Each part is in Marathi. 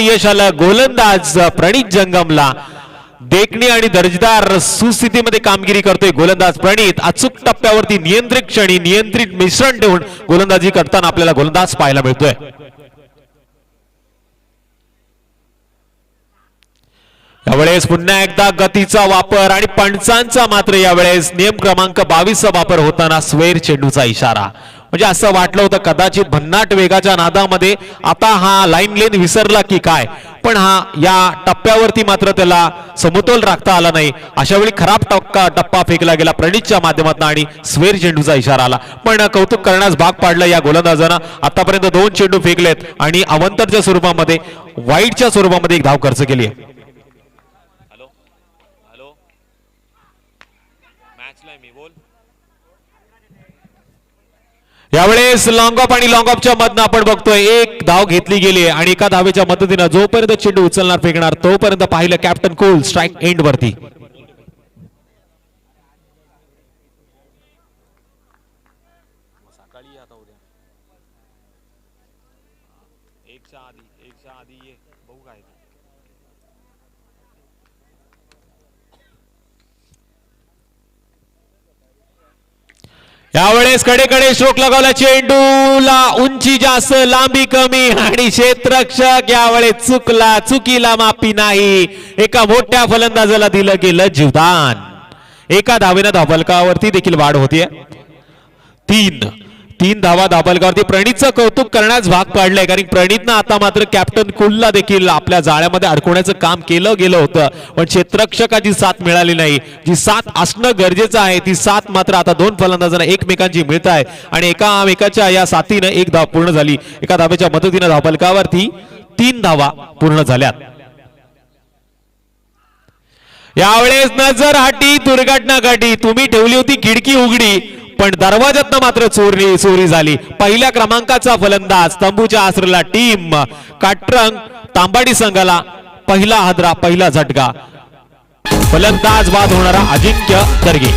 यश आलं. गोलंदाज प्रणित जंगमला. देखणी आणि दर्जेदार सुस्थितीमध्ये कामगिरी करतोय गोलंदाज प्रणित. अचूक टप्प्यावरती नियंत्रित क्षणी नियंत्रित मिश्रण ठेवून गोलंदाजी करताना आपल्याला गोलंदाज पाहायला मिळतोय. यावेळेस पुन्हा एकदा गतीचा वापर आणि पंचांचा मात्र यावेळेस नियम क्रमांक 22 चा वापर होताना स्वेर चेंडूचा इशारा. म्हणजे असं वाटलं होतं कदाचित भन्नाट वेगाच्या नादामध्ये आता हा लाईन लेन विसरला की काय, पण या टप्प्यावरती मात्र त्याला समतोल राखता आला नाही. अशा वेळी खराब टप्पा फेकला गेला प्रणितच्या माध्यमातून आणि स्वेर चेंडूचा इशारा आला. पण कौतुक करण्यास भाग पाडलं या गोलंदाजानं. आतापर्यंत 2 चेंडू फेकलेत आणि अवंतरच्या स्वरूपामध्ये वाईटच्या स्वरूपामध्ये एक धाव खर्च केली आहे. यावेळेस लॉंग ऑफ आणि लॉंग ऑफच्या मधनं आपण बघतोय एक धाव घेतली गेली आणि एका धावेच्या मदतीनं जोपर्यंत चेंडू उचलणार फेकणार तोपर्यंत पाहिलं कॅप्टन कूल स्ट्राइक एंड वरती. यावेळेस कडेकडे स्ट्रोक लगावला. चेंडूला उंची जास्त लांबी कमी आणि क्षेत्ररक्षक यावेळेस चुकीला माफी नाही. एका मोठ्या फलंदाजाला दिलं गेलं जीवदान. एका धावेनं धावफलकावरती देखील वाढ होतीये. 3 धावा धावफलकावरती. प्रणितचं कौतुक करण्यास भाग पाडलंय कारण प्रणितनं आता मात्र कॅप्टन कुलला देखील आपल्या जाळ्यामध्ये अडकवण्याचं काम केलं गेलं होतं, पण क्षेत्ररक्षकाची साथ मिळाली नाही. जी साथ असणं गरजेचं आहे ती साथ मात्र आता 2 फलंदाजांना एकमेकांची मिळत आहे आणि एकामेकाच्या या साथीनं एक धाव पूर्ण झाली. एका धावेच्या मदतीनं धावफलकावरती 3 धावा पूर्ण झाल्यात. यावेळेस नजर हटी दुर्घटना घडली. तुम्ही ठेवली होती खिडकी उघडी पण दरवाजातनं मात्र चोरी झाली. पहिल्या क्रमांकाचा फलंदाज तंबूच्या आसरेला टीम काटरंग तांबाडी संघाला पहिला हादरा पहिला झटका. फलंदाज बाद होणारा अजिंक्य दर्गे.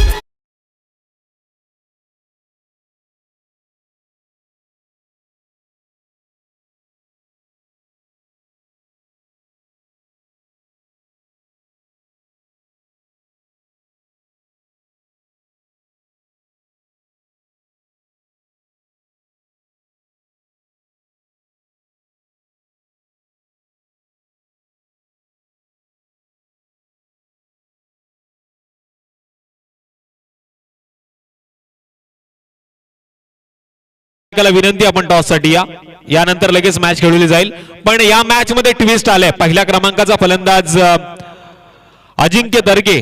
विनंती आपण टॉस साठी यानंतर लगेच मॅच खेळवली जाईल. पण या मॅच मध्ये ट्विस्ट आले. पहिल्या क्रमांकाचा फलंदाज अजिंक्य दर्गे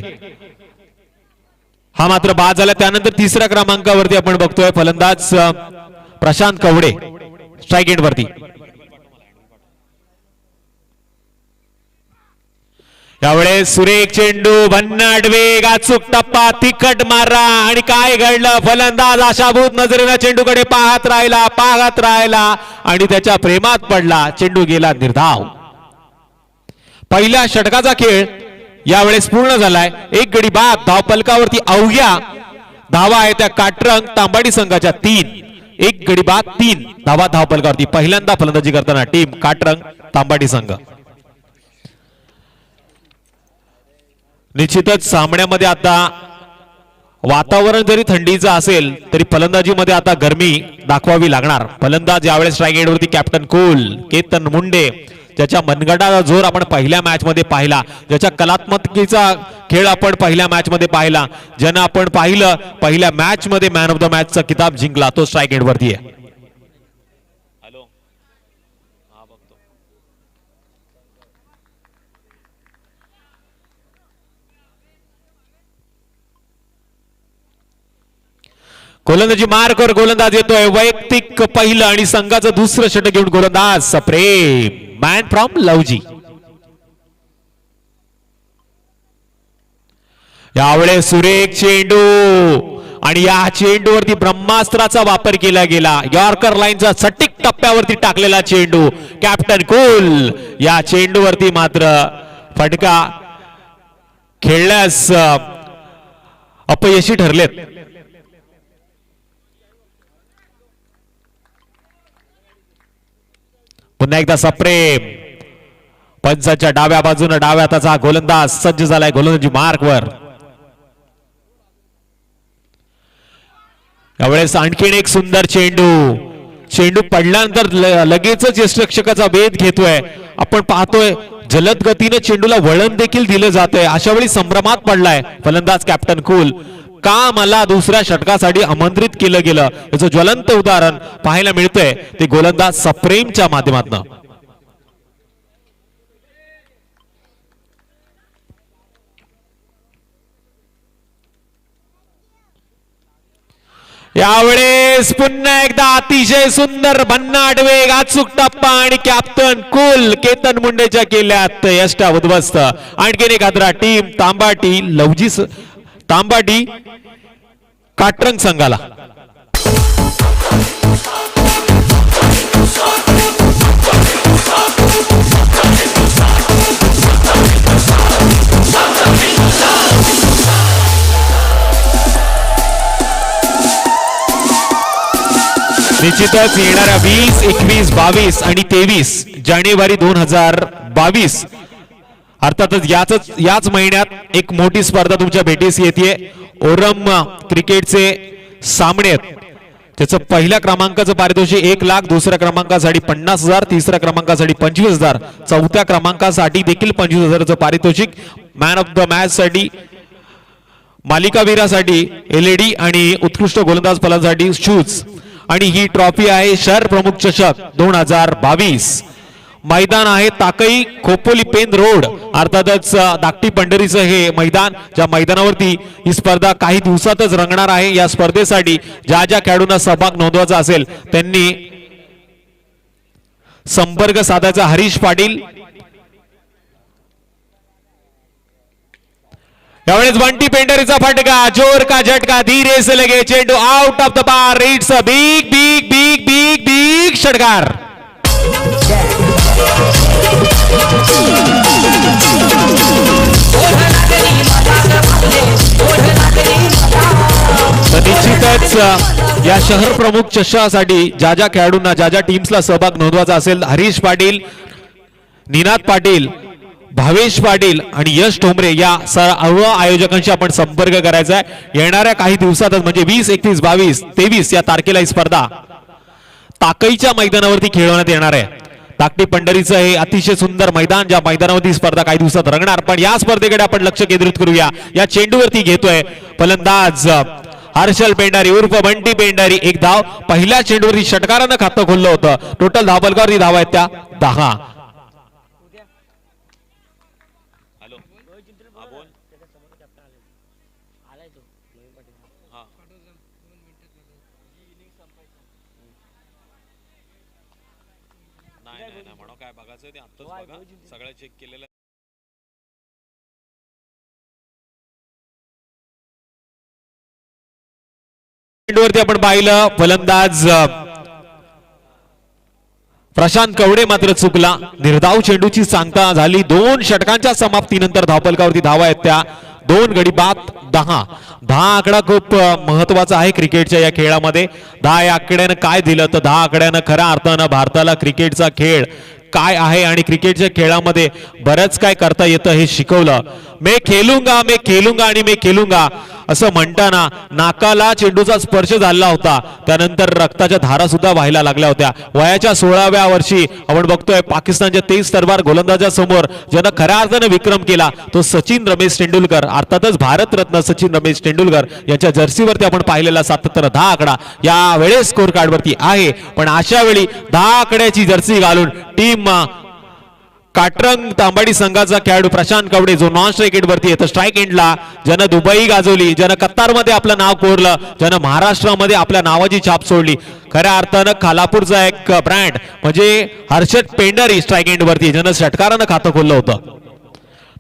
हा मात्र बाद झाला. त्यानंतर 3ऱ्या क्रमांकावरती आपण बघतोय फलंदाज प्रशांत कवडे स्ट्राइक एंड वरती. यावेळेस सुरेख चेंडू भन्नाट वेग अचूक टप्पा तिखट मारा आणि काय घडलं. फलंदाज आशाभूत नजरेनं चेंडूकडे पाहत राहिला आणि त्याच्या प्रेमात पडला. चेंडू गेला निर्धाव. पहिल्या षटकाचा खेळ यावेळेस पूर्ण झालाय. एक गडी बाद. धावफलकावरती अवघ्या धावा आहे त्या काटरंग तांबाडी संघाच्या 3. एक गडी बाद 3 धावा धावफलकावरती. पहिल्यांदा फलंदाजी करताना टीम काटरंग तांबाडी संघ. निश्चितच सामन्यामध्ये आता वातावरण जरी थंडीचं असेल तरी फलंदाजीमध्ये आता गरमी दाखवावी लागणार. फलंदाज यावेळेस स्ट्राइक एंडवरती कॅप्टन कूल केतन मुंडे, ज्याच्या मनगटाचा जोर आपण पहिल्या मॅच मध्ये पाहिला, ज्याच्या कलात्मकतेचा खेळ आपण पहिल्या मॅच मध्ये पाहिला, ज्यानं आपण पाहिलं पहिल्या मॅच मध्ये मॅन ऑफ द मॅचचा किताब जिंकला, तो स्ट्राइक एंडवरती आहे. गोलंदाजी मार्कवर गोलंदाज येतोय. वैयक्तिक पहिलं आणि संघाचं दुसरं षटक घेऊन गोलंदाज प्रेम मॅन फ्रॉम लवजी. यावेळेस सुरेख चेंडू आणि या चेंडूवरती ब्रह्मास्त्राचा वापर केला गेला. यॉर्कर लाईनचा सटीक टप्प्यावरती टाकलेला चेंडू. कॅप्टन कूल या चेंडूवरती मात्र फटका खेळण्यास अपयशी ठरलेत. पुन्हा एकदा सप्रेम पंचाच्या डाव्या बाजूने डाव्या हाताचा गोलंदाज सज्ज झालाय गोलंदाजी मार्कवर. यावेळेस आणखीन एक सुंदर चेंडू पडल्यानंतर लगेचच यष्टिरक्षकाचा वेध घेतोय. आपण पाहतोय जलद गतीने चेंडूला वळण देखील दिलं जातंय. अशा वेळी संभ्रमात पडलाय फलंदाज कॅप्टन कुल. का मला दुसऱ्या षटकासाठी आमंत्रित केलं गेलं याचं ज्वलंत उदाहरण पाहायला मिळतंय ते गोलंदाज सप्रेमच्या माध्यमातून. यावेळेस पुन्हा एकदा अतिशय सुंदर भन्नाट वेग अचूक टप्पा आणि कॅप्टन कुल केतन मुंडेच्या केल्यात यष्टा उद्ध्वस्त. आणखीन एक आदरा टीम तांबाटी काटरंग संघाला. निश्चितच येणाऱ्या 20, 21, 22 आणि 23 जानेवारी 2022 अर्थातच याच महिन्यात एक मोठी स्पर्धा तुमच्या भेटीस येते. ओरम क्रिकेटचे सामने त्याचं पहिल्या क्रमांकाचं पारितोषिक 1 लाख, दुसऱ्या क्रमांकासाठी 50,000, तिसऱ्या क्रमांकासाठी 25,000, चौथ्या क्रमांकासाठी देखील 25,000चं पारितोषिक. मॅन ऑफ द मॅच साठी, मालिकावीरासाठी LED आणि उत्कृष्ट गोलंदाज फलंदाजासाठी शूज. आणि ही ट्रॉफी आहे शहर प्रमुख चषक 2022. मैदान आहे ताकई खोपोली पेन रोड अर्थातच धाकटी पंढरीचं हे मैदान, ज्या मैदानावरती ही स्पर्धा काही दिवसातच रंगणार आहे. या स्पर्धेसाठी ज्या खेळाडूंना सहभाग नोंदवायचा असेल त्यांनी संपर्क साधायचा. हरीश पाटील. यावेळेस बंटी पेंडरीचा फटका, जोर का झटका, धीरे से लगे चेंडू out of the bar. It's a big big big big big षटकार. निश्चितच या शहर प्रमुख चषकासाठी ज्या खेळाडूंना ज्या टीम्सला सहभाग नोंदवायचा असेल हरीश पाटील, निनाद पाटील, भावेश पाटील आणि यश ठोंबरे या सर्व आयोजकांशी आपण संपर्क करायचा आहे. येणाऱ्या काही दिवसातच म्हणजे 20, 21, 22, 23 या तारखेला ही स्पर्धा ताकईच्या मैदानावरती खेळवण्यात येणार आहे. धाकटी पंढरीचं हे अतिशय सुंदर मैदान, ज्या मैदानावरती स्पर्धा काही दिवसात रंगणार. पण या स्पर्धेकडे आपण लक्ष केंद्रित करूया. या चेंडूवरती घेतोय फलंदाज हर्षल पेंडारी उर्फ बंटी पेंडारी. एक धाव पहिल्या चेंडूवरती षटकारानं खातं खोललं होतं. टोटल धावफलकावरती धावा आहेत त्या 10. सगळं चेक केलेलं वरती आपण पाहिलं फलंदाज प्रशांत कवडे मात्र चुकला. निर्धाव चेंडूची सांगता झाली. 2 षटकांच्या समाप्तीनंतर धावफलकावरती धावा आहेत त्या 2 गडी बाद 10. 10 आकडा खूप महत्वाचा आहे क्रिकेटच्या या खेळामध्ये. 10 या आकड्यानं काय दिलं तर 10 आकड्यानं खऱ्या अर्थानं भारताला क्रिकेटचा खेळ काय आहे आणि क्रिकेटच्या खेळामध्ये बरंच काय करता येतं हे शिकवलं. मैं खेलूंगा आणि मैं खेलूंगा असं म्हणताना नाकाला चेंडूचा स्पर्श झाला होता. त्यानंतर रक्ताच्या धारा सुद्धा व्हायला लागल्या होत्या. वयाच्या 16व्या वर्षी आपण बघतोय पाकिस्तानच्या 23 तरवार गोलंदाजासमोर ज्यानं खऱ्या अर्थानं विक्रम केला तो सचिन रमेश तेंडुलकर. अर्थातच भारतरत्न सचिन रमेश तेंडुलकर यांच्या जर्सीवरती आपण पाहिलेला 77 10 आकडा या वेळेस स्कोर कार्डवरती आहे. पण अशा वेळी 10 आकड्याची जर्सी घालून टीम काटरंग तांबाडी संघाचा खेळाडू प्रशांत कवडे जो नॉन स्ट्राईक एंड वरती येतो. स्ट्राईक एंडला ज्यानं दुबई गाजवली, ज्यानं कतारमध्ये आपलं नाव कोरलं, ज्यानं महाराष्ट्रामध्ये आपल्या नावाची छाप सोडली, खऱ्या अर्थानं खालापूरचा एक ब्रँड म्हणजे हर्षद पेंडारी स्ट्राईक एंड वरती ज्यानं षटकारानं खातं खोललं होतं.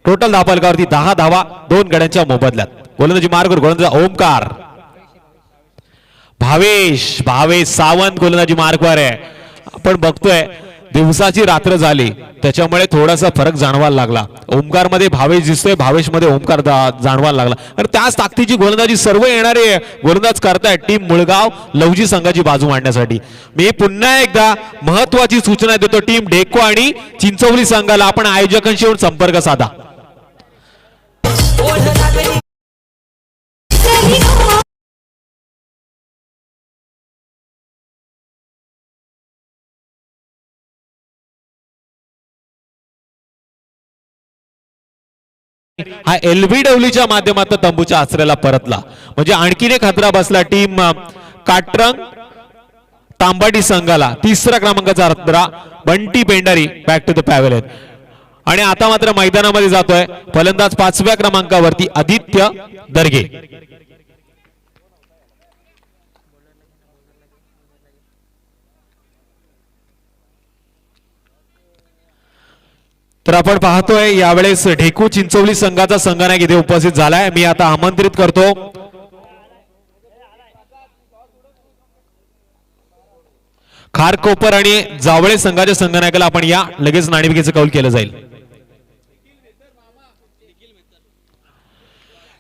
टोटल धावफलकावरती 10 धावा 2 गड्यांच्या मोबदल्यात. गोलंदाजी मार्गवर गोलंदाज ओमकार. भावेश सावंत गोलंदाजी मार्गवर आहे. आपण बघतोय दिवसाची रात्र झाली त्याच्यामुळे थोडासा फरक जाणवायला लागला. ओमकार मध्ये भावेश दिसतोय, भावेश मध्ये ओमकार जाणवायला लागला. आणि त्याच ताकदीची गोलंदाजी सर्व येणारे गोलंदाज करतायत टीम मुळगाव लवजी संघाची बाजू मांडण्यासाठी. मी पुन्हा एकदा महत्वाची सूचना देतो टीम ढेको आणि चिंचवली संघाला, आपण आयोजकांशी येऊन संपर्क साधा. हा एलबीडब्ल्यूच्या माध्यमातून तंबूच्या आश्रयाला परतला म्हणजे आणखीन एक खतरा बसला टीम काटरंग तांबाटी संघाला. तिसरा क्रमांकाचा रत्रा Bunty Pendari back to the pavilion. आणि आता मात्र मैदानामध्ये जातोय फलंदाज 5व्या क्रमांकावरती आदित्य दर्गे. तर आपण पाहतोय यावेळेस ढेकू चिंचवली संघाचा संघनायक इथे उपस्थित झालाय. मी आता आमंत्रित करतो खारकोपर आणि जावळे संघाच्या संघनायकाला. आपण या लगेच नाणेफेकीचं कौल केलं जाईल.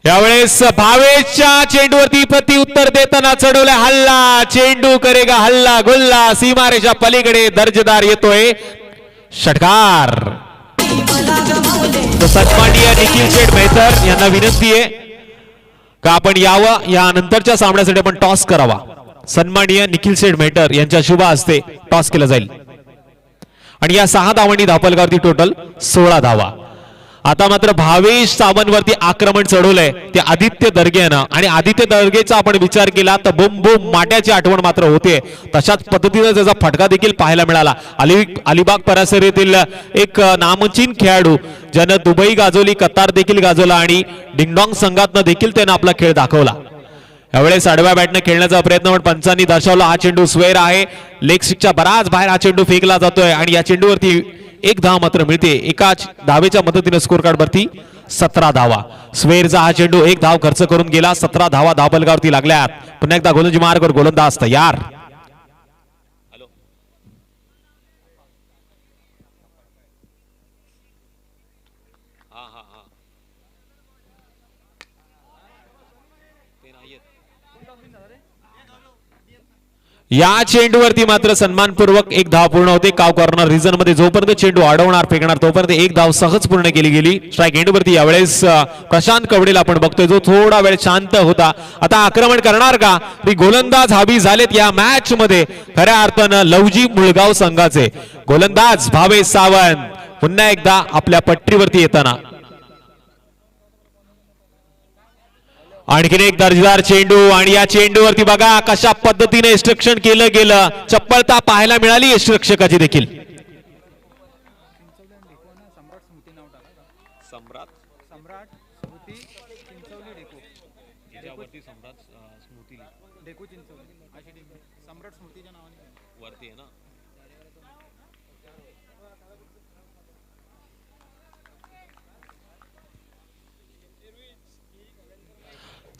यावेळेस भावेशच्या चेंडूवरती प्रति उत्तर देताना चढवलाय हल्ला. चेंडू करेगा हल्ला गुल्ला. सीमारेषा पलीकडे दर्जेदार येतोय षटकार. सन्माननीय निखिल शेठ मेहतर यांना विनंती आहे का आपण यावं, या नंतरच्या सामन्यासाठी आपण टॉस करावा. सन्माननीय निखिल शेठ मेहतर यांच्या शुभ हस्ते टॉस केला जाईल. आणि या 6 धावांनी धावफलकावरती टोटल 16 धावा. आता मात्र भावेश सावंतवरती आक्रमण चढवलंय ते आदित्य दर्गेनं. आणि आदित्य दर्गेचा आपण विचार केला तर बुम बुम माट्याची आठवण मात्र होते. तशाच पद्धतीने त्याचा फटका देखील पाहायला मिळाला. अलिबाग परिसरातील एक नामचीन खेळाडू ज्यानं दुबई गाजवली, कतार देखील गाजवला आणि डिंगडॉंग संघातनं देखील त्यानं आपला खेळ दाखवला. यावेळेस आडव्या बॅटने खेळण्याचा प्रयत्न पण पंचांनी दर्शवला. हा चेंडू स्वेर आहे, लेग स्टिकच्या बराच बाहेर हा चेंडू फेकला जातोय आणि या चेंडूवरती 1 धाव मात्र मिळते. एकाच धावेच्या मदतीने स्कोर कार्ड वरती 17 धावा. स्वेरचा हा चेंडू 1 धाव खर्च करून गेला. 17 धावा धावफलकावरती लागल्यात. पुन्हा एकदा गोलंदाजी मार्गावर गोलंदाज तयार. या चेंडूवरती मात्र सन्मानपूर्वक 1 धाव पूर्ण होते. काव कॉर्नर रिजन मध्ये जोपर्यंत चेंडू अडवणार फेकणार तोपर्यंत 1 धाव सहज पूर्ण केली गेली. स्ट्राईक एंडवरती यावेळेस प्रशांत कवडेला आपण बघतोय जो थोडा वेळ शांत होता. आता आक्रमण करणार का? गोलंदाज हावी झालेत या मॅच मध्ये खऱ्या अर्थानं लवजी मुळगाव संघाचे. गोलंदाज भावेश सावंत पुन्हा एकदा आपल्या पट्टीवरती येताना. आणखीन एक दर्जेदार चेंडू आणि या चेंडूवरती बघा कशा पद्धतीने इन्स्ट्रक्शन केलं गेलं. चप्पलता पाहायला मिळाली यष्टिरक्षकाची देखील.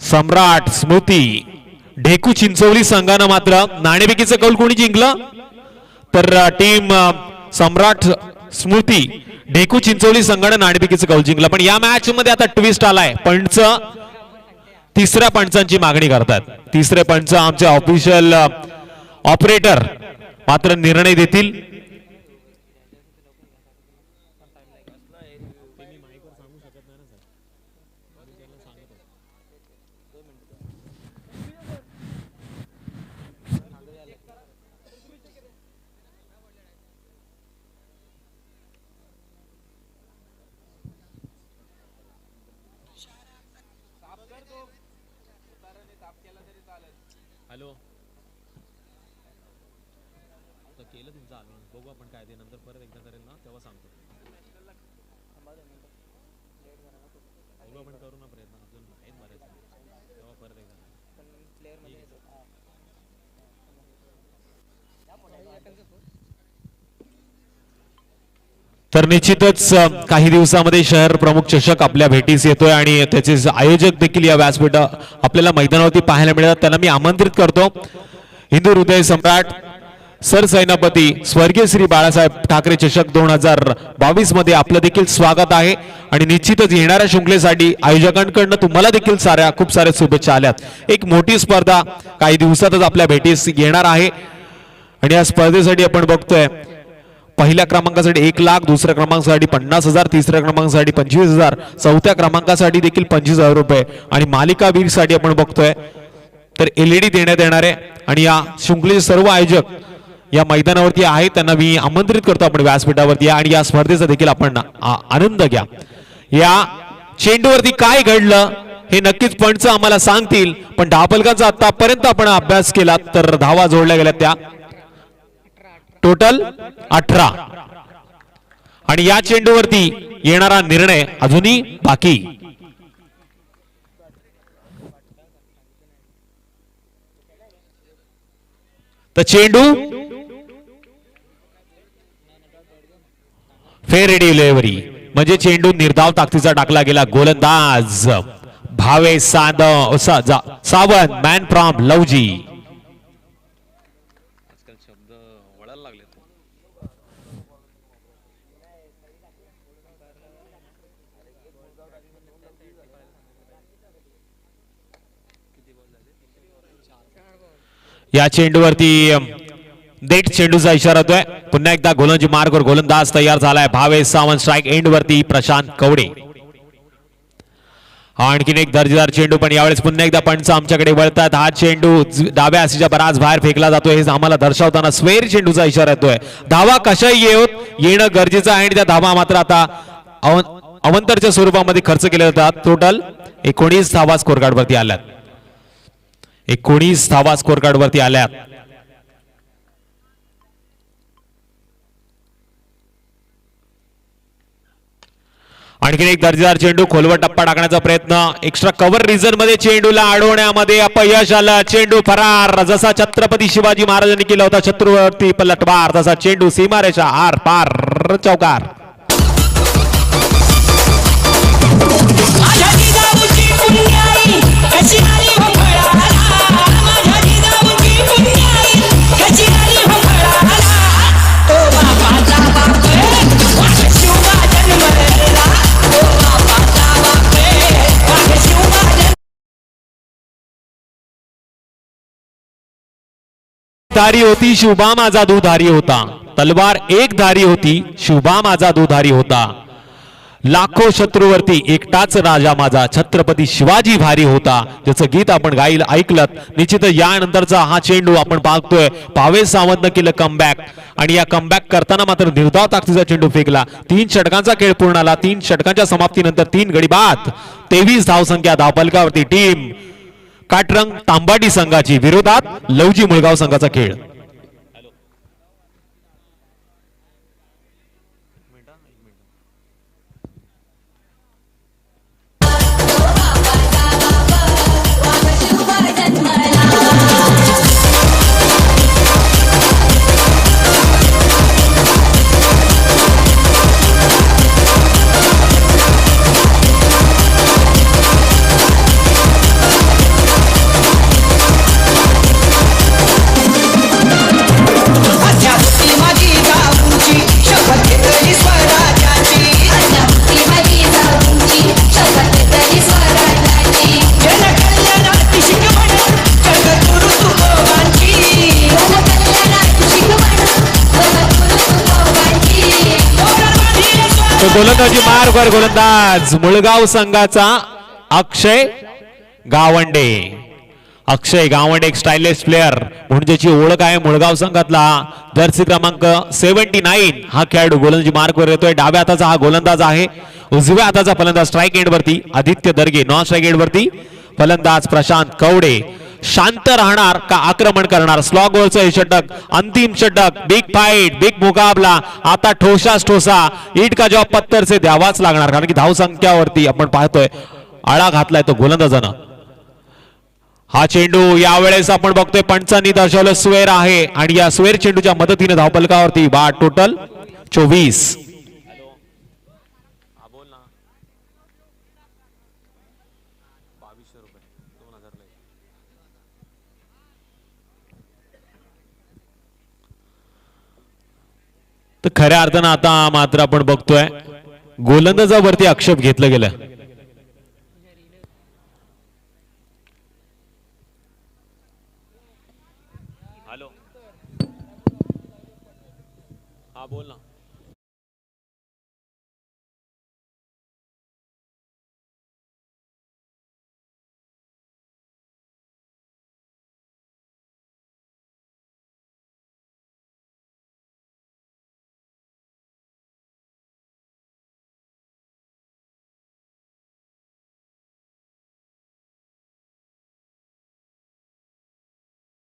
सम्राट स्मृती ढेकू चिंचवली संघानं मात्र नाणेफेकीचं कौल कोणी जिंकलं तर टीम सम्राट स्मृती ढेकू चिंचवली संघानं नाणेफेकीचं कौल जिंकलं. पण या मॅच मध्ये आता ट्विस्ट आलाय. पंच तिसऱ्या पंचांची मागणी करतात. तिसरे पंच आमचे ऑफिशियल ऑपरेटर मात्र निर्णय देतील. हॅलो केलं तुमचं आलं बघू आपण काय ते नंतर परत एकदा करेल ना तेव्हा सांगतो. बघू आपण करू ना प्रयत्न अजून आहेत बरेच तेव्हा परत एकदा. तर निश्चितच काही दिवसामध्ये शहर प्रमुख चषक आपल्या भेटीस येतोय आणि त्याचे आयोजक देखील या व्यासपीठ आपल्याला मैदानावरती पाहायला मिळतात. त्यांना मी आमंत्रित करतो. हिंदू हृदय सम्राट सरसेनापती स्वर्गीय श्री बाळासाहेब ठाकरे चषक 2022 मध्ये आपलं देखील स्वागत आहे आणि निश्चितच येणाऱ्या शृंखलेसाठी आयोजकांकडून तुम्हाला देखील खूप साऱ्या शुभेच्छा आल्यात। एक मोठी स्पर्धा काही दिवसातच आपल्या भेटीस येणार आहे आणि या स्पर्धेसाठी आपण बघतोय पहिल्या क्रमांकासाठी 1 लाख, दुसऱ्या क्रमांकासाठी 50,000, तिसऱ्या क्रमांकासाठी 25,000, चौथ्या क्रमांकासाठी देखील 25,000 रुपये आणि मालिकावीर साठी आपण बघतोय तर LED देण्यात येणार आहे आणि या शृंखलेचे सर्व आयोजक या मैदानावरती आहे त्यांना मी आमंत्रित करतो आपण व्यासपीठावरती आणि या स्पर्धेचा देखील आपण आनंद घ्या। या चेंडूवरती काय घडलं हे नक्कीच पंच आम्हाला सांगतील, पण धावफलकाचा आतापर्यंत आपण अभ्यास केला तर धावा जोडल्या गेल्या त्या टोटल 18 आणि या चेंडूवरती येणारा निर्णय अजूनही बाकी। तर चेंडू फेर डिलिव्हरी म्हणजे चेंडू निर्धाव ताकदीचा टाकला गेला। गोलंदाज भावे सावंत, मॅन फ्रॉम लवजी। या चेंडूवरती देठ चेंडूचा इशारा होतोय। पुन्हा एकदा गोलंदाजी मार्गवर गोलंदाज तयार झालाय भावेश सावंत। स्ट्राइक एंड वरती प्रशांत कवडे। आणखीन एक दर्जेदार चेंडू पण यावेळेस पुन्हा एकदा पंच आमच्याकडे वळतात। हा चेंडू डाव्या हातीच्या बराच बाहेर फेकला जातोय हे आम्हाला दर्शवताना स्वेर चेंडूचा इशारा येतोय। धावा कशाही येणं गरजेचं आहे आणि त्या धावा मात्र आता अवंतरच्या स्वरूपामध्ये खर्च केले जातात। टोटल 19 धावा स्कोर कार्ड वरती आल्यात। 19 धावा स्कोर कार्ड वरती आल्यात। आणखीन एक दर्जेदार चेंडू खोलवर टप्पा टाकण्याचा प्रयत्न एक्स्ट्रा कव्हर रिजन मध्ये चेंडूला अडवण्यामध्ये अपयश आलं। चेंडू फरार जसा छत्रपती शिवाजी महाराजांनी केला होता शत्रूवरती पलटवार तसा चेंडू सीमारेषा आर पार चौकार। धारी होती शिवबा माझा दुधारी होता। तलवार एक धारी होती शिवबा माझा दुधारी होता। लाखो शत्रूवरती एकटाच राजा माझा छत्रपती शिवाजी भारी होता। ज्याचं गीत आपण ऐकलं निश्चित यानंतरचा हा चेंडू आपण पाहतोय भावेश सावंतनं केलं कमबॅक आणि या कमबॅक करताना मात्र निर्धाव ताकदीचा चेंडू फेकला। 3 षटकांचा खेळ पूर्ण आला। 3 षटकांच्या समाप्तीनंतर 3 गडी बाद 23 धावसंख्या धावफलकावरती टीम काटरंग तांबाडी संघाची विरोधात लवजी मुळगाव संघाचा खेळ। गोलंदाजी मार्गवर गोलंदाज मुळगाव संघाचा अक्षय गावंडे। अक्षय गावंडे एक स्टाइलिश प्लेयर म्हणून ज्याची ओळख आहे मुळगाव संघातला जर्सी क्रमांक 79 हा खेळाडू गोलंदाजी मार्गवर येतोय। डाव्या हाताचा हा गोलंदाज आहे। उजव्या हाताचा फलंदाज स्ट्राइक एंड वरती आदित्य दर्गे, नॉन स्ट्राइक एंड वरती फलंदाज प्रशांत कवडे। शांत राहणार का आक्रमण करणार स्लॉग गोलचं हे षटक अंतिम षटक बिग फाइट बिग मुकाबला आता ठोसाच ठोसा ईट का जवाब पत्थर से द्यावाच लागणार कारण की धाव संख्यावरती आपण पाहतोय आळा घातलाय तो गोलंदाजानं। हा चेंडू यावेळेस आपण बघतोय पंचांनी दर्शवलं स्वेर आहे आणि या स्वेर चेंडूच्या मदतीने धावफलकावरती बाद टोटल 24। तर खऱ्या अर्थानं आता मात्र आपण बघतोय गोलंदाजावरती आक्षेप घेतलं गेलं. हॅलो, हा बोल ना.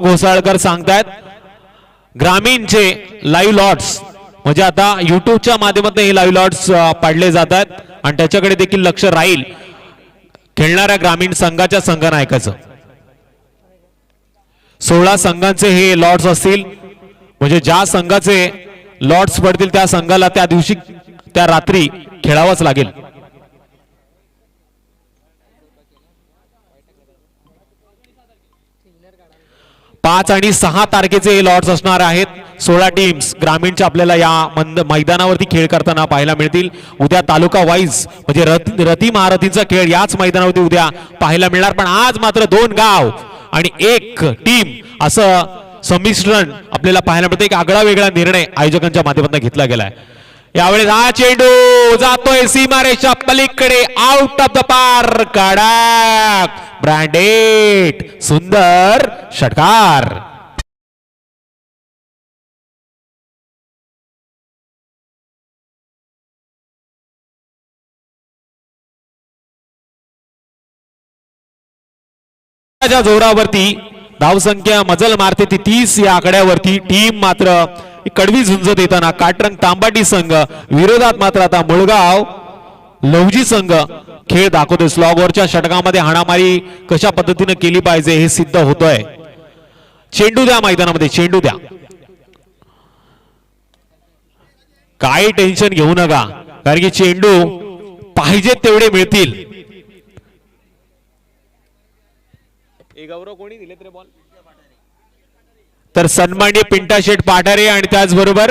घोसाळकर सांगतायत ग्रामीणचे लाईव्ह लॉट्स म्हणजे आता युट्यूबच्या माध्यमातून हे लाईव्ह लॉट्स पाडले जातात आणि त्याच्याकडे देखील लक्ष राहील खेळणाऱ्या ग्रामीण संघाच्या संघनायकाचं. 16 संघांचे हे लॉट्स असतील म्हणजे ज्या संघाचे लॉट्स पडतील त्या संघाला त्या दिवशी त्या रात्री खेळावंच लागेल. 5 आणि 6 तारखेचे हे लॉट्स असणार आहेत. 16 टीम्स ग्रामीणच्या आपल्याला या मैदानावरती खेळ करताना पाहायला मिळतील. उद्या तालुका वाईज म्हणजे रती महारथींचा खेळ याच मैदानावरती उद्या पाहायला मिळणार. पण आज मात्र 2 गाव आणि 1 टीम असं संमिश्रण आपल्याला पाहायला मिळतं. एक आगळा वेगळा निर्णय आयोजकांच्या माध्यमातून घेतला गेलाय. यावेळेस हा चेंडू जातोय सीमारेषा पलीकडे, आउट ऑफ द पार्क, कडक ब्रँडेड, सुंदर षटकार. जोरावरती धावसंख्या मजल मारते ती 30 या आकड्यावरती. टीम मात्र कडवी झुंज देताना काटरंग तांबाटी संघ विरोधात मात्र आता मुळगाव लवजी संघ खेळ दाखवतोय. स्लॉगवरच्या षटकामध्ये हाणामारी कशा पद्धतीने केली पाहिजे हे सिद्ध होतोय. चेंडू द्या मैदानामध्ये, चेंडू द्या, काही टेन्शन घेऊ नका कारण की चेंडू पाहिजे तेवढे मिळतील. गौरव कोणी दिलेत रे बॉल? तर सन्माननीय पिंटा शेठ पाठारे आणि त्याचबरोबर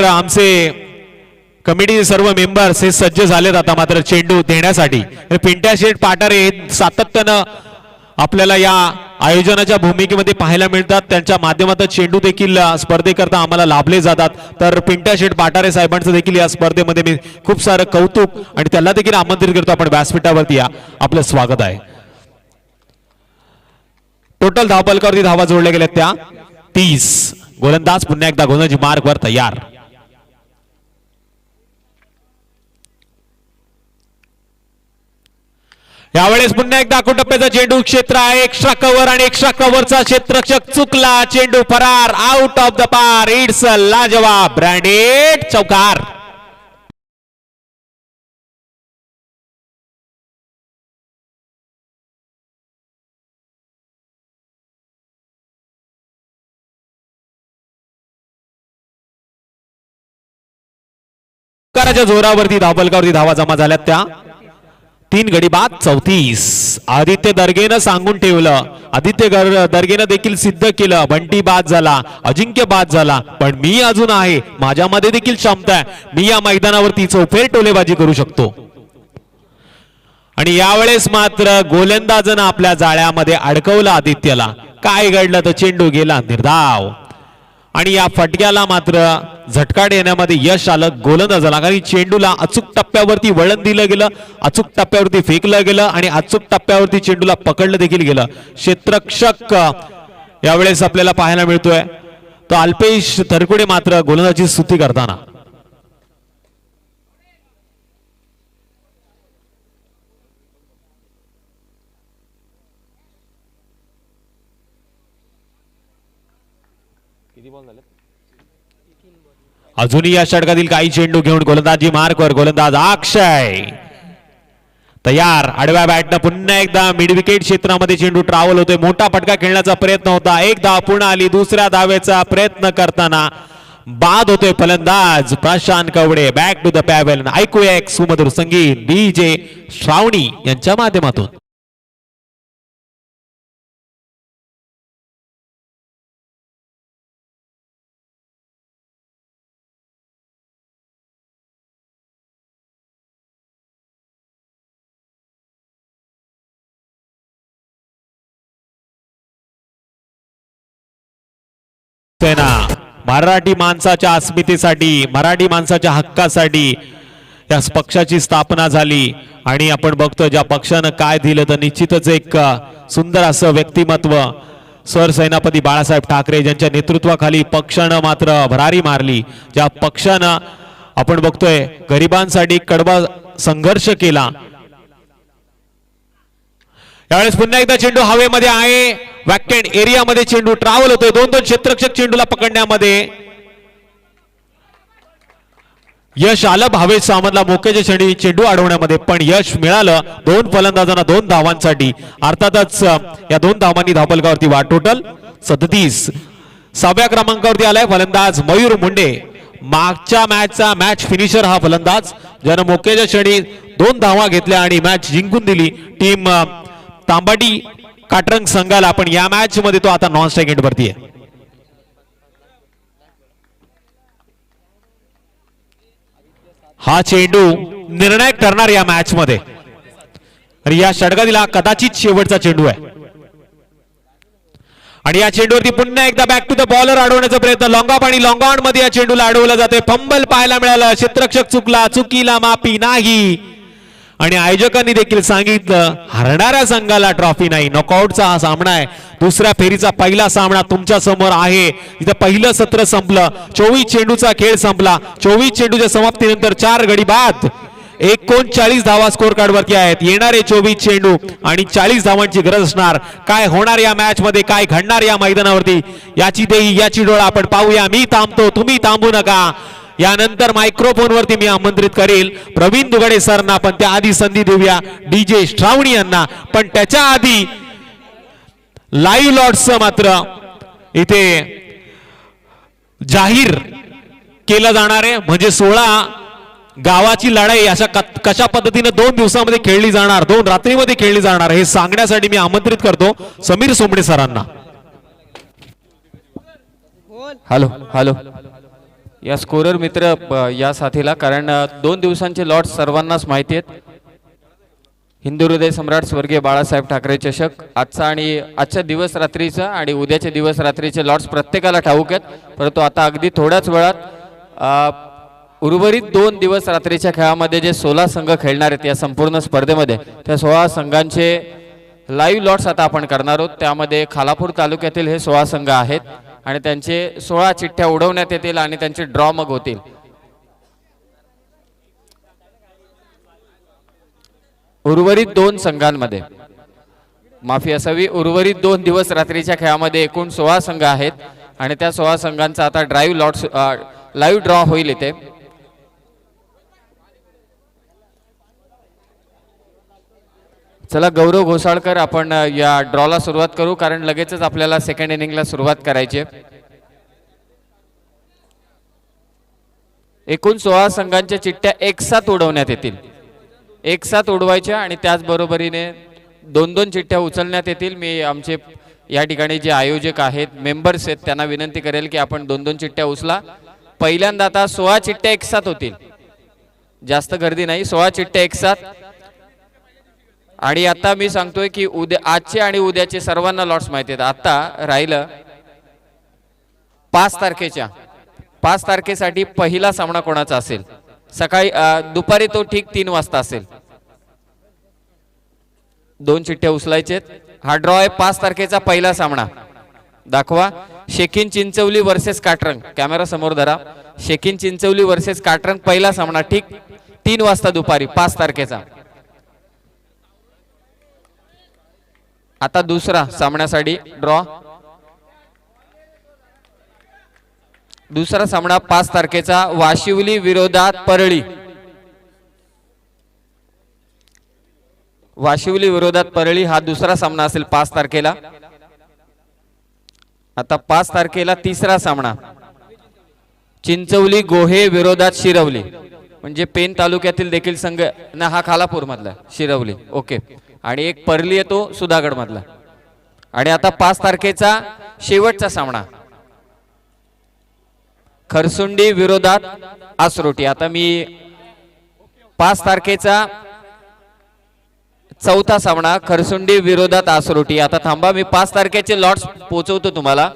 आमचे कमिटी सर्व मेंबर्स हे सज्ज झालेत आता मात्र चेंडू देण्यासाठी. पिंटा शेठ पाठारे सातत्यानं आपल्याला या आयोजनाच्या भूमिकेमध्ये पाहायला मिळतात. त्यांच्या माध्यमातून चेंडू देखील स्पर्धेकरता आम्हाला लाभले जातात. तर पिंटा शेठ पाठारे साहेबांचं देखील या स्पर्धेमध्ये मी खूप सारं कौतुक आणि त्याला देखील आमंत्रित करतो. आपण व्यासपीठावरती या, आपलं स्वागत आहे. टोटल धावपलकावरती धावा जोडल्या गेल्या त्या 30. गोलंदाज पुन्हा एकदा गोलंदाजी मार्कवर तयार. यावेळेस पुन्हा एकदा टप्प्याचा चेंडू, क्षेत्र आहे एक्स्ट्रा कव्हर आणि एक्स्ट्रा कव्हरचा क्षेत्ररक्षक चुकला, चेंडू फरार, आउट ऑफ द पार. इट्स अ लाजवाब ब्रँडेड चौकार. जोरावरती धावपलकावरती धावा जमा झाल्यात त्या 3 गडी बाद 34. आदित्य दर्गेनं सांगून ठेवलं, आदित्य दर्गेनं देखील सिद्ध केलं. बंटी बाद झाला, अजिंक्य बाद झाला, पण मी अजून आहे, माझ्यामध्ये देखील क्षमता आहे, मी या मैदानावरती चौफेर टोलेबाजी करू शकतो. आणि यावेळेस मात्र गोलंदाजानं आपल्या जाळ्यामध्ये अडकवलं आदित्यला. काय घडलं तर चेंडू गेला निर्धाव आणि या फटक्याला मात्र झटका देण्यामध्ये यश आलं गोलंदाजाला. कारण चेंडूला अचूक टप्प्यावरती वळण दिलं गेलं, अचूक टप्प्यावरती फेकलं गेलं आणि अचूक टप्प्यावरती चेंडूला पकडलं देखील गेलं. क्षेत्ररक्षक यावेळेस आपल्याला पाहायला मिळतोय तो अल्पेश थरकुडे मात्र गोलंदाजी स्तुती करताना. अजूनही या षटकातील काही चेंडू घेऊन गोलंदाजी मार्कवर गोलंदाज अक्षय तयार. आडव्या बॅटनं पुन्हा एकदा मिड विकेट क्षेत्रामध्ये चेंडू ट्रॅव्हल होतोय. मोठा फटका खेळण्याचा प्रयत्न होता, एक धाव पुन्हा आली. दुसऱ्या धावेचा प्रयत्न करताना बाद होतोय फलंदाज Prashant Kawade. Back to the pavilion. ऐकूया एक सुमधुर संगीत DJ श्रावणी यांच्या माध्यमातून. बघतोय ना, मराठी माणसाच्या अस्मितेसाठी, मराठी माणसाच्या हक्कासाठी या पक्षाची स्थापना झाली आणि आपण बघतो ज्या पक्षानं काय दिलं तर निश्चितच एक सुंदर असं व्यक्तिमत्व सरसेनापती बाळासाहेब ठाकरे ज्यांच्या नेतृत्वाखाली पक्षानं मात्र भरारी मारली, ज्या पक्षानं आपण बघतोय गरिबांसाठी कडवा संघर्ष केला। यावेळेस पुन्हा एकदा चेंडू हवेमध्ये आहे, वॅकेंट एरियामध्ये चेंडू ट्रॅव्हल होतोय, दोन क्षेत्ररक्षक चेंडूला पकडण्यामध्ये यश आलं भावेश सामंतला मोक्याच्या क्षणी चेंडू अडवण्यामध्ये, पण यश मिळालं दोन फलंदाजांना 2 धावांसाठी। अर्थातच या 2 धावांनी धावफलकावरती वाढ, टोटल 37। 6व्या क्रमांकावरती आलाय फलंदाज मयूर मुंडे, मागच्या मॅचचा मॅच फिनिशर हा फलंदाज ज्यानं मोक्याच्या क्षणी 2 धावा घेतल्या आणि मॅच जिंकून दिली टीम तांबाटी काटरंग संघाला। पण या मॅच मध्ये तो आता नॉन स्ट्राइक एंडवरती आहे। हा चेंडू निर्णायक ठरणार या मॅच मध्ये आणि या षटकातील कदाचित शेवटचा चेंडू आहे आणि या चेंडूवरती पुन्हा एकदा बॅक टू द बॉलर अडवण्याचा प्रयत्न, लॉंग ऑफ आणि लॉंग ऑन मध्ये या चेंडूला अडवलं जाते। फंबल पाहायला मिळालं, क्षेत्ररक्षक चुकला, चुकीला माफी नाही आणि आयोजकांनी देखील सांगितलं हरणाऱ्या संघाला ट्रॉफी नाही। नॉकआउटचा हा सामना आहे, दुसऱ्या फेरीचा पहिला सामना तुमच्या समोर आहे। इथं पहिलं सत्र संपलं, 24 चेंडूचा खेळ संपला। 24 चेंडूच्या समाप्तीनंतर 4 गडी बाद, 39 धावा स्कोर कार्ड वरती आहेत। येणारे 24 चेंडू आणि 40 धावांची गरज असणार। काय होणार या मॅच मध्ये, काय घडणार या मैदानावरती याची देही याची डोळा आपण पाहूया। मी थांबतो, तुम्ही थांबू नका। यानंतर मायक्रोफोन वरती मी आमंत्रित करेल प्रवीण दुगडे सरना, पण त्याआधी संधी देऊया डीजे श्रावणी यांना। पण त्याच्या आधी लाईव्ह लॉट्स मात्र इथे जाहीर केलं जाणार आहे, म्हणजे 16 गावाची लढाई अशा कशा पद्धतीने 2 दिवसामध्ये खेळली जाणार, 2 रात्रीमध्ये खेळली जाणार हे सांगण्यासाठी मी आमंत्रित करतो समीर सोमडे सरांना। हॅलो हॅलो या स्कोरर मित्र या साथीला, कारण 2 दिवसांचे लॉट सर्वांनाच माहिती आहेत। हिंदू हृदय सम्राट स्वर्गीय बाळासाहेब ठाकरे चषक आजचा आणि आजच्या दिवस रात्रीचा आणि उद्याच्या दिवस रात्रीचे लॉट्स प्रत्येकाला ठाऊक आहेत, परंतु आता अगदी थोड्याच वेळात उर्वरित 2 दिवस रात्रीच्या खेळामध्ये जे 16 संघ खेळणार आहेत या संपूर्ण स्पर्धेमध्ये, त्या 16 संघांचे लाईव्ह लॉट्स आता आपण करणार आहोत। त्यामध्ये खालापूर तालुक्यातील हे 16 संघ आहेत आणि त्यांचे 16 चिठ्ठ्या उडवण्यात येतील आणि त्यांचे ड्रॉ मग होतील। उर्वरित 2 संघांमध्ये माफी असावी, उर्वरित 2 दिवस रात्रीच्या खेळामध्ये एकूण 16 संघ आहेत आणि त्या 16 संघांचा आता ड्राईव्ह लॉट्स लाईव्ह ड्रॉ होईल इथे। चला गौरव घोसाळकर, आपण या ड्रॉला सुरुवात करू कारण लगेचच आपल्याला सेकंड इनिंगला सुरुवात करायची आहे। एकूण 16 संघांच्या चिठ्ठ्या एकसाथ उडवण्यात येतील, एकसाथ उडवायच्या आणि त्याच बरोबरीने 2-2 चिठ्ठ्या उचलण्यात येतील। मी आमचे या ठिकाणी जे आयोजक आहेत, मेंबर्स आहेत, त्यांना विनंती करेल की आपण 2-2 चिठ्ठ्या उचला। पहिल्यांदा आता 16 चिठ्ठ्या एकसाथ होतील, जास्त गर्दी नाही, 16 चिठ्ठ्या एकसाथ। आणि आता मी सांगतोय की उद्या आजचे आणि उद्याचे सर्वांना लॉट्स माहिती आहेत। आता राहिलं 5 तारखेच्या 5 तारखेसाठी पहिला सामना कोणाचा असेल, सकाळी दुपारी तो ठीक 3 वाजता असेल। 2 चिठ्ठ्या उचलायचे, हा ड्रॉ आहे 5 तारखेचा पहिला सामना। दाखवा, शेकिन चिंचवली वर्सेस काटरंग, कॅमेरा समोर धरा, शेकिन चिंचवली वर्सेस काटरंग पहिला सामना ठीक 3 वाजता दुपारी 5 तारखेचा। आता दुसरा सामन्यासाठी ड्रॉ, दुसरा सामना 5 तारखेचा वाशिवली विरोधात परळी, वाशिवली विरोधात परळी हा दुसरा सामना असेल 5 तारखेला। आता 5 तारखेला तिसरा सामना चिंचवली गोहे विरोधात शिरवली, म्हणजे पेन तालुक्यातील देखील संघ ना, हा खालापूर मधला शिरवली, ओके, आणि एक परली येतो सुधागड मधला। आणि आता 5 तारखेचा शेवटचा सामना खरसुंडी विरोधात आसरोटी। आता मी 5 तारखेचा चौथा सामना खरसुंडी विरोधात आसरोटी। आता थांबा, मी 5 तारखेचे लॉट्स पोहोचवतो तुम्हाला।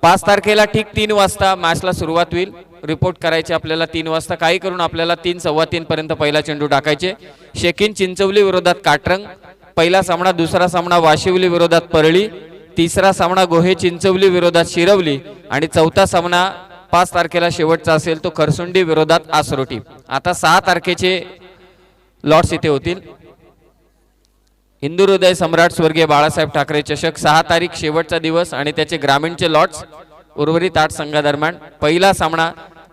5 तारखेला ठीक 3 वाजता मॅचला सुरुवात होईल. रिपोर्ट करायचे आपल्याला 3 वाजता. काही करून आपल्याला 3 सव्वा 3 पर्यंत पहिला चेंडू टाकायचे. शेकिन चिंचवली विरोधात काटरंग पहिला सामना. दुसरा सामना वाशिवली विरोधात परळी. तिसरा सामना गोहे चिंचवली विरोधात शिरवली आणि चौथा सामना 5 तारखेला शेवटचा असेल तो खरसुंडी विरोधात आसरोटी. आता 6 तारखेचे लॉट्स इथे होतील. हिंदू हृदय सम्राट स्वर्गीय बाळासाहेब ठाकरे चषक 6 तारीख शेवटचा दिवस आणि त्याचे ग्रामीणचे लॉट्स उर्वरित 8 संघादरम्यान. पहिला सामना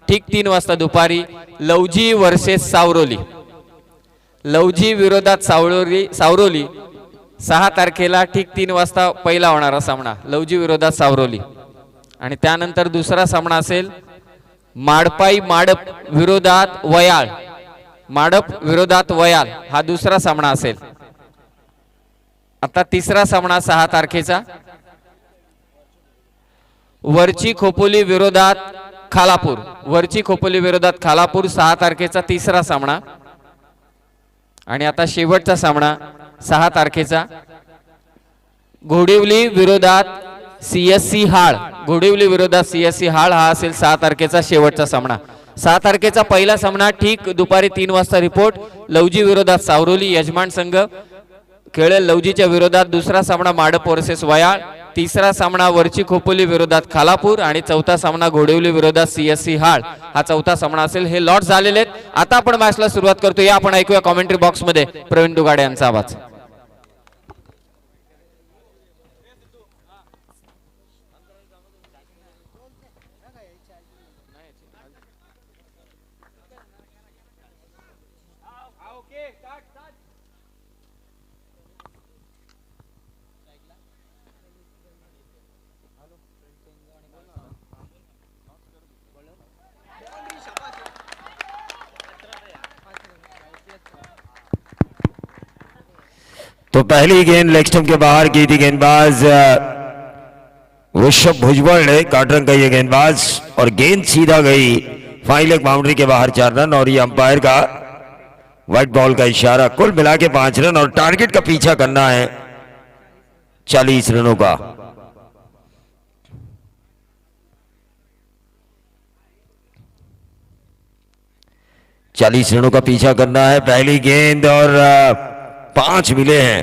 ठीक 3 वाजता दुपारी लवजी वर्सेस सावरोली. लवजी विरोधात सावरोली 6 तारखेला ठीक 3 वाजता पहिला होणारा सामना लवजी विरोधात सावरोली. आणि त्यानंतर दुसरा सामना असेल माडपाई माडप विरोधात वयाळ. माडप विरोधात वयाल हा दुसरा सामना असेल. आता तिसरा सामना 6 तारखेचा वरची खोपोली विरोधात खालापूर. वरची खोपोली विरोधात खालापूर 6 तारखेचा तिसरा सामना. आणि आता शेवटचा सामना 6 तारखेचा घोडिवली विरोधात CSC हाळ. घोडिवली विरोधात CSC हाळ हा असेल 6 तारखेचा शेवटचा सामना. 6 तारखेचा पहिला सामना ठीक दुपारी 3 वाजता रिपोर्ट लवजी विरोधात सावरोली यजमान संघ खेळेल लवजीच्या विरोधात. दुसरा सामना माडप वर्सेस वयाळ. तिसरा सामना वरची खोपोली विरोधात खालापूर आणि चौथा सामना घोडिवली विरोधात CSC हाळ हा चौथा सामना असेल. हे लॉट झालेले आहेत. आता आपण मॅचला सुरुवात करतो. या आपण ऐकूया कॉमेंट्री बॉक्स मध्ये प्रवीण दुगाडे यांचा आवाज. तो पहली गेंद लेग स्टंप के बाहर की थी गेंदबाज ऋषभ भुजबल ने. काटरंग का ये गेंदबाज और गेंद सीधा गई फाइन लेग बाउंड्री के बाहर 4 रन. और ये अंपायर का व्हाइट बॉल का इशारा. कुल मिला के 5 रन और टारगेट का पीछा करना है 40 रनों का. रनों का पीछा करना है. पहली गेंद और 5 मिले हैं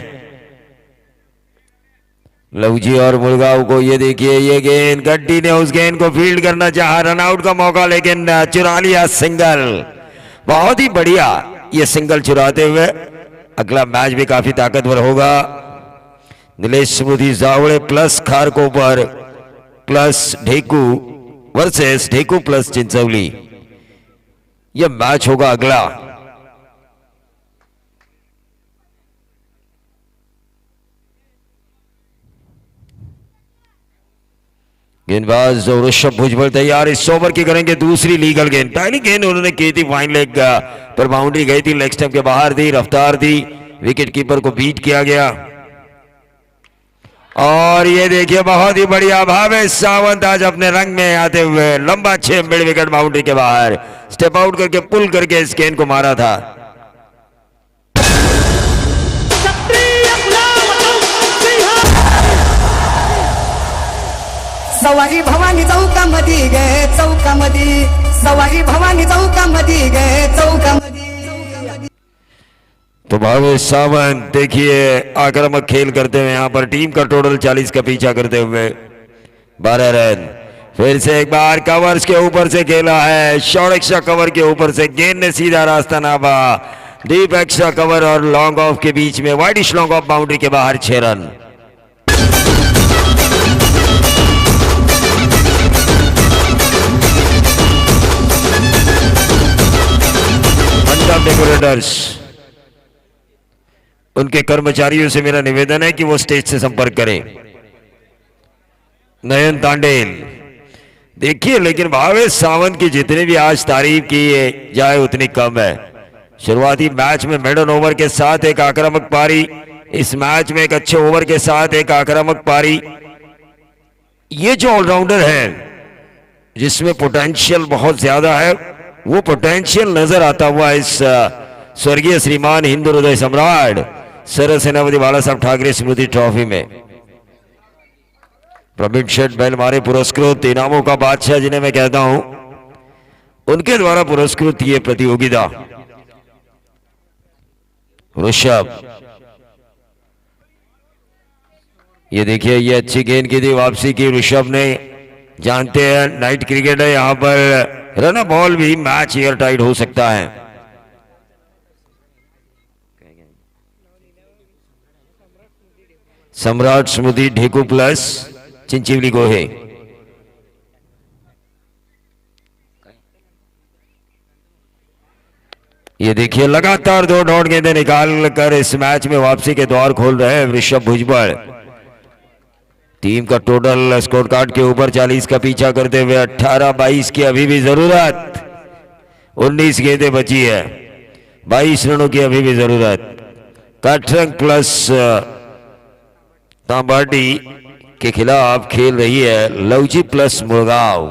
लवजी और मुलगांव को. ये देखिए ये गेंद गड्डी ने उस गेंद को फील्ड करना चाहा. रनआउट का मौका लेकिन चुरा लिया सिंगल. बहुत ही बढ़िया ये सिंगल चुराते हुए. अगला मैच भी काफी ताकतवर होगा. Nilesh Smriti Jawade plus Kharkopar plus Dheku versus Dheku plus Chinchavali. यह मैच होगा अगला. गेंदबाज और ऋषभ भुजबल तैयार. इस ओवर की करेंगे दूसरी लीगल गेंद. पहली गेंद उन्होंने की थी फाइन लेग पर बाउंड्री गई थी. लेग स्टंप के बाहर थी. रफ्तार थी. विकेट कीपर को बीट किया गया. और ये देखिए बहुत ही बढ़िया भावेश सावंत आज अपने रंग में आते हुए लंबा 6 मिड विकेट बाउंड्री के बाहर स्टेप आउट करके पुल करके इस गेंद को मारा था. सवारी भवानी चौकामध्ये गे चौकामध्ये. सवारी भवानी चौकामध्ये गे चौकामध्ये. तो भावेश सावंत देखिए आक्रामक खेल करते हुए यहां पर टीम का टोटल 40 का पीछा करते हुए 12 रन. फिर से एक बार कवर्स के ऊपर से खेला है. शॉर्ट एक्स्ट्रा कवर के ऊपर से गेंद ने सीधा रास्ता नापा. डीप एक्स्ट्रा कवर और लॉन्ग ऑफ के बीच में वाइडिश लॉन्ग ऑफ बाउंड्री के बाहर 6 रन. डेकोरेटर्स उनके कर्मचारियों से मेरा निवेदन है कि वो स्टेज से संपर्क करें. नयन तांडेल देखिए लेकिन भावेश सावंत की जितने भी आज तारीफ की जाए उतनी कम है. शुरुआती मैच में मिडन ओवर के साथ एक आक्रामक पारी. इस मैच में एक अच्छे ओवर के साथ एक आक्रामक पारी. ये जो ऑलराउंडर है जिसमें पोटेंशियल बहुत ज्यादा है वो पोटेंशियल नजर आता हुआ इस स्वर्गीय श्रीमान हिंदू हृदय सम्राट सर सेनापति बाला साहब ठाकरे स्मृति ट्रॉफी में. प्रवीण शेठ बैल हमारे पुरस्कृत इनामों का बादशाह जिन्हें मैं कहता हूं, उनके द्वारा पुरस्कृत ये प्रतियोगिता। ऋषभ, ये देखिए ये अच्छी गेंद की थी, वापसी की ऋषभ ने। जानते हैं नाइट क्रिकेट है, यहां पर रन बॉल भी मैच एयर टाइट हो सकता है। सम्राट स्मृति ढेकू प्लस चिंचिवली गोहे। ये देखिए लगातार 2 डॉट गेंदें निकाल कर इस मैच में वापसी के द्वार खोल रहे हैं ऋषभ भुजबल। टीम का टोटल स्कोर कार्ड के ऊपर 40 का पीछा करते हुए 18-22 की अभी भी जरूरत। 19 गेंदें बची है, 22 रनों की अभी भी जरूरत। काटरंग प्लस तांबाटी के खिलाफ खेल रही है Lavji plus Mormugao.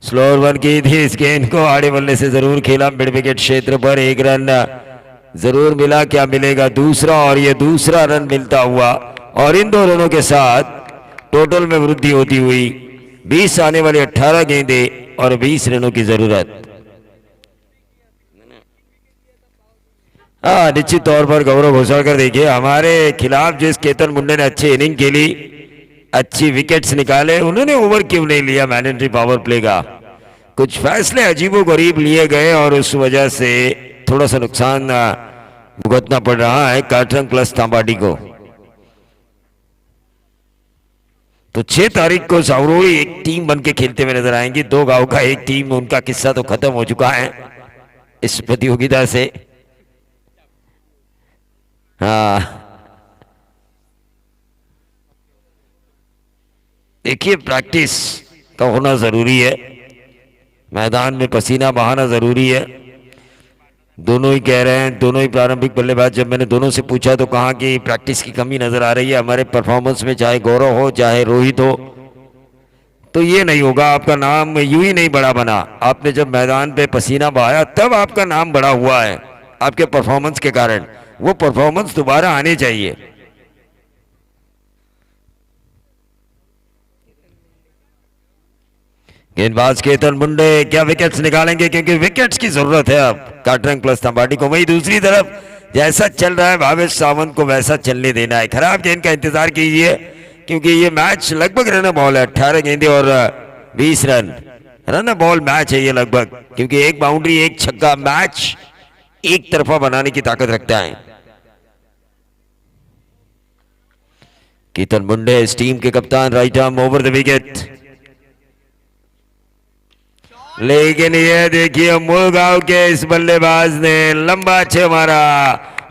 Slower one की थी, इस गेंद को आड़े बल्ले से जरूर खेला, मिड विकेट क्षेत्र पर 1 रन जरूर मिला। क्या मिलेगा दूसरा, और ये दूसरा रन मिलता हुआ, और इन 2 रनों के साथ टोटल में वृद्धि होती हुई 20 आने वाली 18 गेंदें और 20 रनों की जरूरत। हाँ, निश्चित तौर पर गौरव घोषालकर देखिए हमारे खिलाफ जिस केतन मुंडे ने अच्छी इनिंग खेली, अच्छी विकेट्स निकाले, उन्होंने ओवर क्यों नहीं लिया मैंडेटरी पावर प्ले का। कुछ फैसले अजीबो गरीब लिए गए और उस वजह से थोड़ा सा नुकसान भुगतना पड़ रहा है काटरंग प्लस तांबाटी को। तो 6 तारीख को सावरोई एक टीम बन के खेलते हुए नजर आएंगी। 2 गांव का एक टीम, उनका किस्सा तो खत्म हो चुका है इस प्रतियोगिता से। हाँ, देखिए प्रैक्टिस का होना जरूरी है, मैदान में पसीना बहाना जरूरी है। दोनों ही कह रहे हैं, दोनों ही प्रारंभिक बल्लेबाज, जब मैंने दोनों से पूछा तो कहा कि प्रैक्टिस की कमी नजर आ रही है हमारे परफॉर्मेंस में, चाहे गौरव हो चाहे रोहित हो। तो ये नहीं होगा, आपका नाम यूं ही नहीं बड़ा बना, आपने जब मैदान पे पसीना बहाया तब आपका नाम बड़ा हुआ है आपके परफॉर्मेंस के कारण। वो परफॉर्मेंस दोबारा आनी चाहिए। गेंदबाज केतन मुंडे क्या विकेट्स निकालेंगे, क्योंकि विकेट्स की जरूरत है अब काटरंग प्लस तांबाटी को। वही दूसरी तरफ जैसा चल रहा है भावेश सावंत को वैसा चलने देना है। खराब गेंद का इंतजार कीजिए, क्योंकि ये मैच लगभग रन बॉल है। 18 गेंदें और 20 रन, रन बॉल मैच है ये लगभग, क्योंकि एक बाउंड्री एक छक्का मैच एक तरफा बनाने की ताकत रखता है। केतन मुंडे इस टीम के कप्तान, right arm over the wicket. लेकिन ये देखिए मुरगांव के इस बल्लेबाज ने लंबा 6 मारा,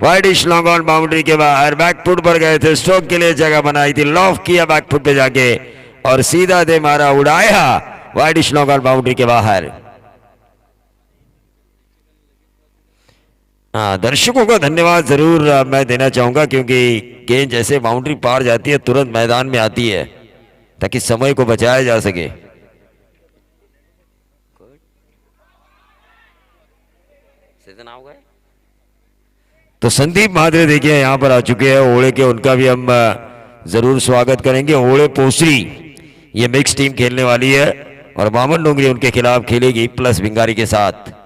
वाइडिश लॉन्ग ऑन बाउंड्री के बाहर, बैकफुट पर गए थे, स्ट्रोक के लिए जगह बनाई थी, लॉफ किया बैकफुट पे जाके और सीधा दे मारा, उड़ाया वाइडिश लॉन्ग ऑन बाउंड्री के बाहर। हाँ, दर्शकों का धन्यवाद जरूर मैं देना चाहूंगा, क्योंकि गेंद जैसे बाउंड्री पार जाती है तुरंत मैदान में आती है ताकि समय को बचाया जा सके। तो संदीप महाद्रे देखिए यहां पर आ चुके हैं ओड़े के, उनका भी हम जरूर स्वागत करेंगे। ओड़े पोसरी ये मिक्स टीम खेलने वाली है और मामन डोंगरी उनके खिलाफ खेलेगी प्लस भिंगारी के साथ।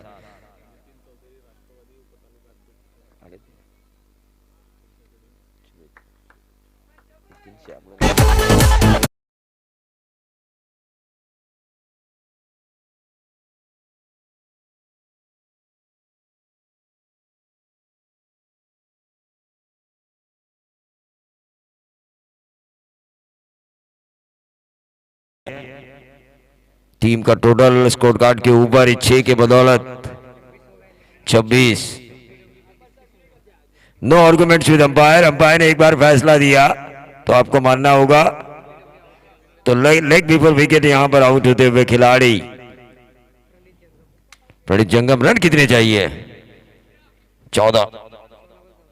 टीम का टोटल स्कोर कार्ड के ऊपर 6 के बदौलत 26। नो आर्गुमेंट्स विद अंपायर। अंपायर ने एक बार फैसला दिया तो आपको मानना होगा। तो लेग बिफोर विकेट यहां पर आउट होते हुए खिलाड़ी प्रदीप जंगम। रन कितने चाहिए? 14।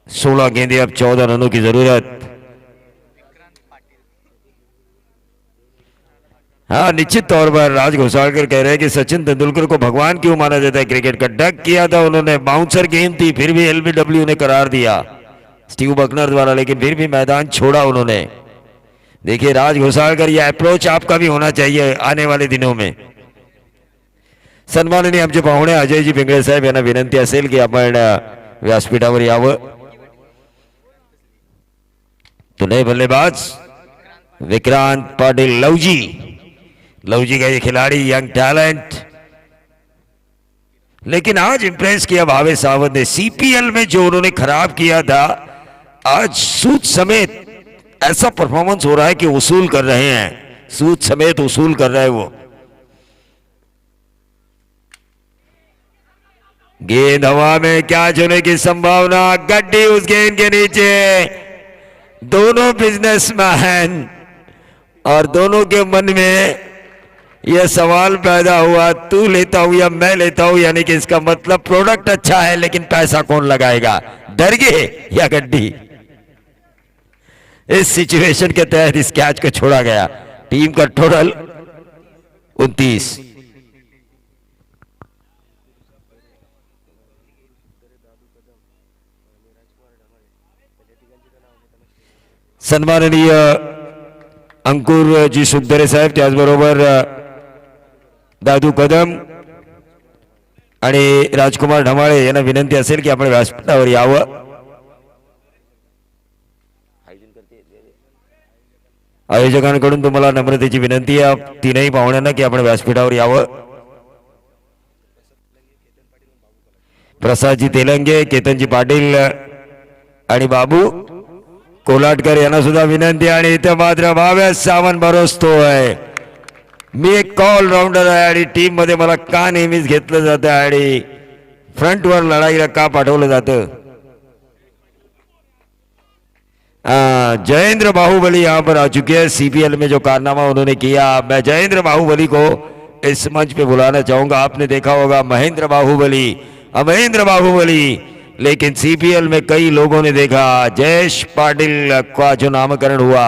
16 गेंदें, अब 14 रनों की जरूरत। हाँ, निश्चित तौर पर राज घोषालकर कह रहे हैं कि सचिन तेंदुलकर को भगवान क्यों माना जाता है क्रिकेट का। डक किया था उन्होंने, बाउंसर गेंद थी, फिर भी एलबीडब्ल्यू ने करार दिया स्टीव बकनर द्वारा, लेकिन फिर भी मैदान छोड़ा उन्होंने। देखिए राज घोषालकर, यह अप्रोच आपका भी होना चाहिए आने वाले दिनों में. सन्माननीय आमचे पाहुणे अजयजी पिंगळे साहेब यांना विनंती असेल की आपण व्यासपीठावर यावं. तो नए बल्लेबाज विक्रांत पाटिल लवजी का ये खिलाड़ी, यंग टैलेंट, लेकिन आज इंप्रेस किया भावेश सावंत ने. सीपीएल में जो उन्होंने खराब किया था, आज सूद समेत ऐसा परफॉर्मेंस हो रहा है कि वसूल कर रहे हैं, सूद समेत वसूल कर रहे हैं वो. गेंद हवा में, क्या होने की संभावना, गड्डी उस गेंद के नीचे. दोनों बिजनेसमैन और दोनों के मन में यह सवाल पैदा हुआ, तू लेता हूं या मैं लेता हूं, यानी कि इसका मतलब प्रोडक्ट अच्छा है लेकिन पैसा कौन लगाएगा, दरगे या गड्डी. इस सिचुएशन के तहत इस कैच को छोड़ा गया. टीम का टोटल 29. सन्माननीय अंकुर जी सुखदरे साहेब, त्याचबरोबर दादू कदम आणि राजकुमार ढमाळे यांना विनंती असेल की आपण व्यासपीठावर यावं. आयोजकांकडून तुम्हाला नम्रतेची विनंती आहे तीनही पाहुण्यांना की आपण व्यासपीठावर यावं. प्रसादजी तेलंगे, केतनजी पाटील आणि बाबू कोलाटकर यांना सुद्धा विनंती. आणि इथे मात्र भावेश सावंत बरसतोय. मी एक कॉल राऊंडर आहे आणि टीम मध्ये मला का नेहमीच घेतलं जातं आणि फ्रंटवर लढाईला का पाठवलं जातं. जयेंद्र बाहुबली यहाँ पर आ चुके हैं. सीपीएल में जो कारनामा उन्होंने किया, मैं जयेंद्र बाहुबली को इस मंच पे बुलाना चाहूंगा. आपने देखा होगा महेंद्र बाहुबली, अमहेंद्र बाहुबली, लेकिन सीपीएल में कई लोगों ने देखा जयेश पाटिल का जो नामकरण हुआ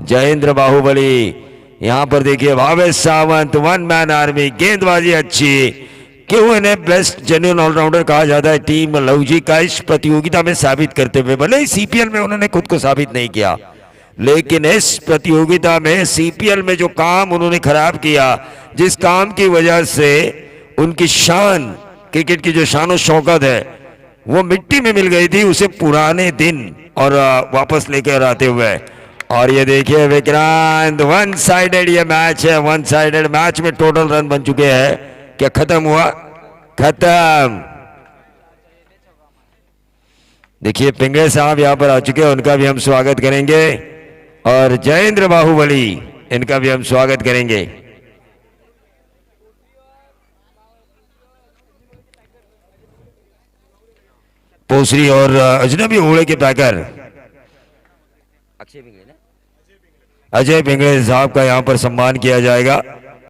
जयेंद्र बाहुबली. यहां पर देखिए Bhavesh Sawant, one man army, गेंदबाजी अच्छी. क्यों इन्हें बेस्ट जेन्युइन ऑलराउंडर कहा जाता है. टीम लवजी का इस प्रतियोगिता में साबित करते हुए, भले ही सीपीएल में उन्होंने खुद को साबित नहीं किया, लेकिन इस प्रतियोगिता में सीपीएल में जो काम उन्होंने खराब किया, जिस काम की वजह से उनकी शान, क्रिकेट की जो शान और शौकत है वो मिट्टी में मिल गई थी, उसे पुराने दिन और वापस लेकर आते हुए. और ये देखिए विक्रांत, वन साइडेड ये मैच है. वन साइडेड मैच में टोटल रन बन चुके हैं. क्या खत्म हुआ? खत्म. देखिए पिंगळे साहब यहां पर आ चुके हैं, उनका भी हम स्वागत करेंगे. और जयेंद्र बाहुबली, इनका भी हम स्वागत करेंगे. पोसरी और अजनबी ओड़े के पैकर अजय पिंगळे साहब का यहां पर सम्मान किया जाएगा.